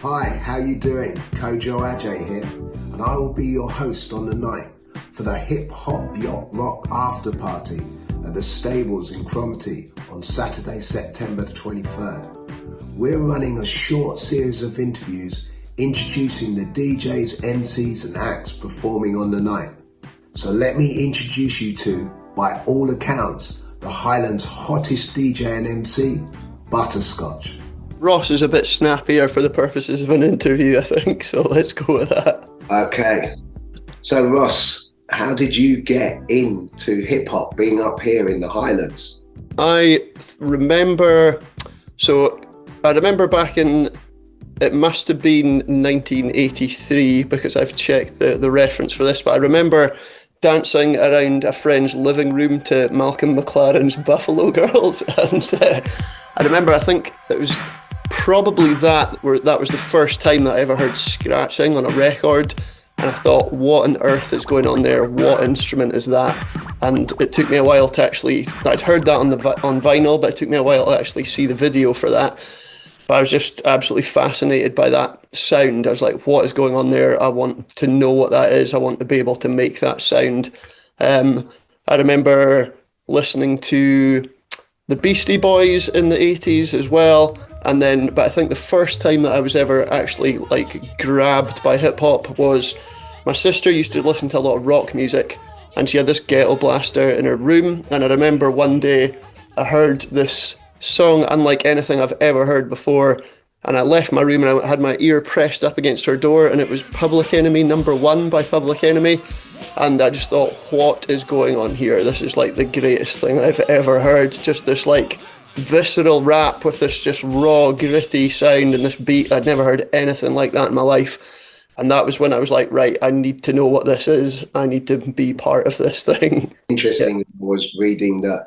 Hi, how you doing? Kojo Ajay here, and I will be your host on the night for the Hip Hop Yacht Rock After Party at the Stables in Cromarty on Saturday, September the 23rd. We're running a short series of interviews introducing the DJs, MCs and acts performing on the night. So let me introduce you to, by all accounts, the Highlands' hottest DJ and MC, Butterscotch. Ross is a bit snappier for the purposes of an interview, I think, so let's go with that. Okay. So Ross, how did you get into hip-hop being up here in the Highlands? I remember back in, it must have been 1983, because I've checked the reference for this, but I remember dancing around a friend's living room to Malcolm McLaren's Buffalo Girls, and I think it was probably that was the first time that I ever heard scratching on a record, and I thought, what on earth is going on there? What instrument is that? And it took me a while to actually, I'd heard that on vinyl, but it took me a while to actually see the video for that. But I was just absolutely fascinated by that sound. I was like, what is going on there? I want to know what that is. I want to be able to make that sound. I remember listening to the Beastie Boys in the 80s as well. But I think the first time that I was ever actually grabbed by hip hop was my sister used to listen to a lot of rock music, and she had this ghetto blaster in her room. And I remember one day I heard this song unlike anything I've ever heard before, and I left my room and I had my ear pressed up against her door, and it was Public Enemy No. 1 by Public Enemy. And I just thought, what is going on here? This is like the greatest thing I've ever heard. Just this visceral rap with this just raw, gritty sound and this beat. I'd never heard anything like that in my life. And that was when I was like, right, I need to know what this is. I need to be part of this thing. Interesting was reading that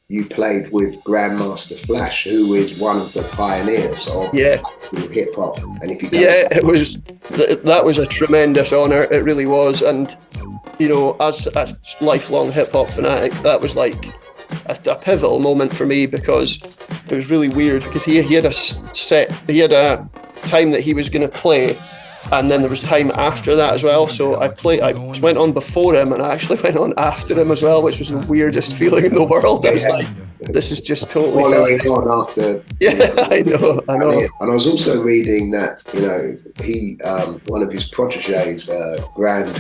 you played with Grandmaster Flash, who is one of the pioneers of hip hop. And if you that was a tremendous honour. It really was. And you know, as a lifelong hip hop fanatic, that was like a pivotal moment for me, because it was really weird, because he had a time that he was going to play, and then there was time after that as well. So I went on before him, and I actually went on after him as well, which was the weirdest feeling in the world. I was like, this is just totally following on after. Yeah, I know. And I was also reading that, you know, he one of his proteges, Grand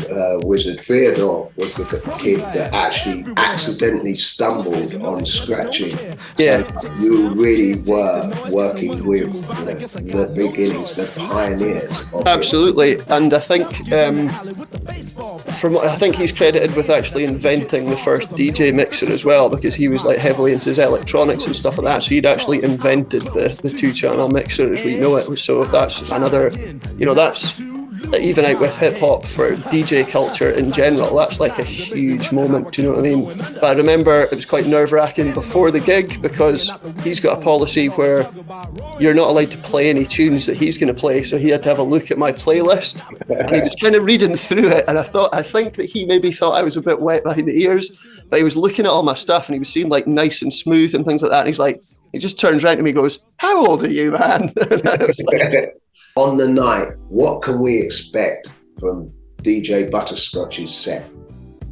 Wizard Theodore, was the kid that actually accidentally stumbled on scratching. Yeah. So you really were working with, you know, the beginnings, the pioneers of absolutely. And I think I think he's credited with actually inventing the first DJ mixer as well, because he was like heavily into his electronics and stuff like that. So he'd actually invented the 2-channel mixer as we know it. So that's another, you know, that's even out with hip hop for DJ culture in general. That's like a huge moment. Do you know what I mean? But I remember it was quite nerve-wracking before the gig, because he's got a policy where you're not allowed to play any tunes that he's going to play. So he had to have a look at my playlist, and he was kind of reading through it. And I think that he maybe thought I was a bit wet behind the ears, but he was looking at all my stuff and he was seeing like nice and smooth and things like that. And he's like, he just turns around to me and goes, "How old are you, man?" And I was like, on the night, what can we expect from DJ Butterscotch's set?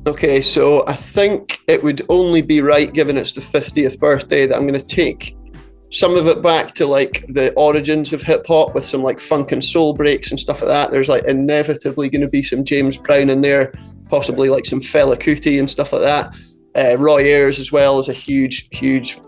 Okay, so I think it would only be right, given it's the 50th birthday, that I'm going to take some of it back to like the origins of hip hop, with some like funk and soul breaks and stuff like that. There's like inevitably going to be some James Brown in there, possibly like some Fela Kuti and stuff like that. Roy Ayers as well is a huge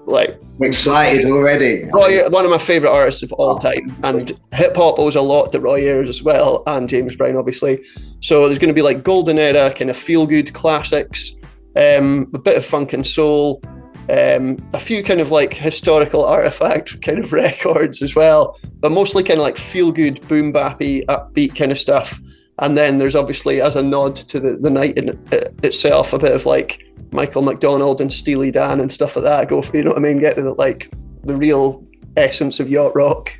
like. I'm excited already. Roy, one of my favourite artists of all time, and hip hop owes a lot to Roy Ayers as well, and James Brown obviously. So there's going to be like golden era kind of feel good classics, a bit of funk and soul, a few kind of like historical artifact kind of records as well, but mostly kind of like feel good, boom bappy, upbeat kind of stuff. And then there's obviously, as a nod to the night in itself, a bit of like Michael McDonald and Steely Dan and stuff like that. Go for, you know what I mean? Getting like the real essence of yacht rock.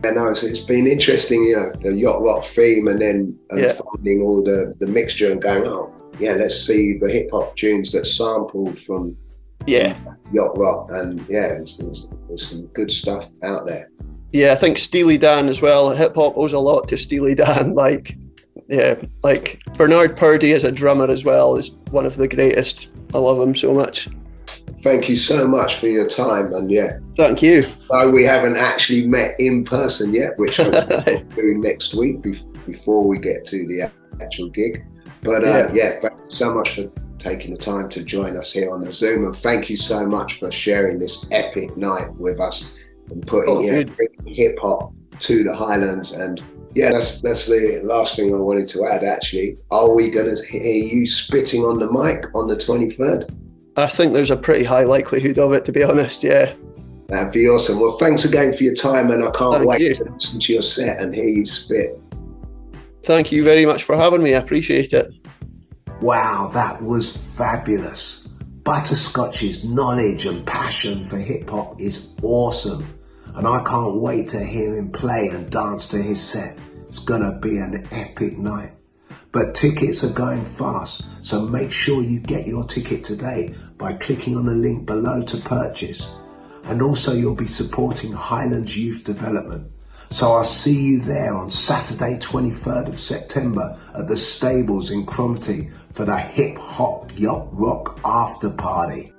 Yeah, no, so it's been interesting, you know, the yacht rock theme, and then finding all the mixture and going, oh, yeah, let's see the hip hop tunes that sampled from yacht rock, and there's some good stuff out there. Yeah, I think Steely Dan as well. Hip hop owes a lot to Steely Dan. Like Bernard Purdie as a drummer as well is one of the greatest. I love him so much. Thank you so much for your time, and thank you. So we haven't actually met in person yet, which we'll do next week before we get to the actual gig. But thank you so much for taking the time to join us here on the Zoom, and thank you so much for sharing this epic night with us and putting hip hop to the Highlands. And that's the last thing I wanted to add. Actually, are we going to hear you spitting on the mic on the 23rd? I think there's a pretty high likelihood of it, to be honest. Yeah, that'd be awesome. Well, thanks again for your time, and I can't wait to listen to your set and hear you spit. Thank you very much for having me. I appreciate it. Wow, that was fabulous. Butterscotch's knowledge and passion for hip-hop is awesome, and I can't wait to hear him play and dance to his set. It's gonna be an epic night. But tickets are going fast, so make sure you get your ticket today by clicking on the link below to purchase. And also you'll be supporting Highlands Youth Development. So I'll see you there on Saturday 23rd of September at the Stables in Cromarty for the Hip Hop Yacht Rock After Party.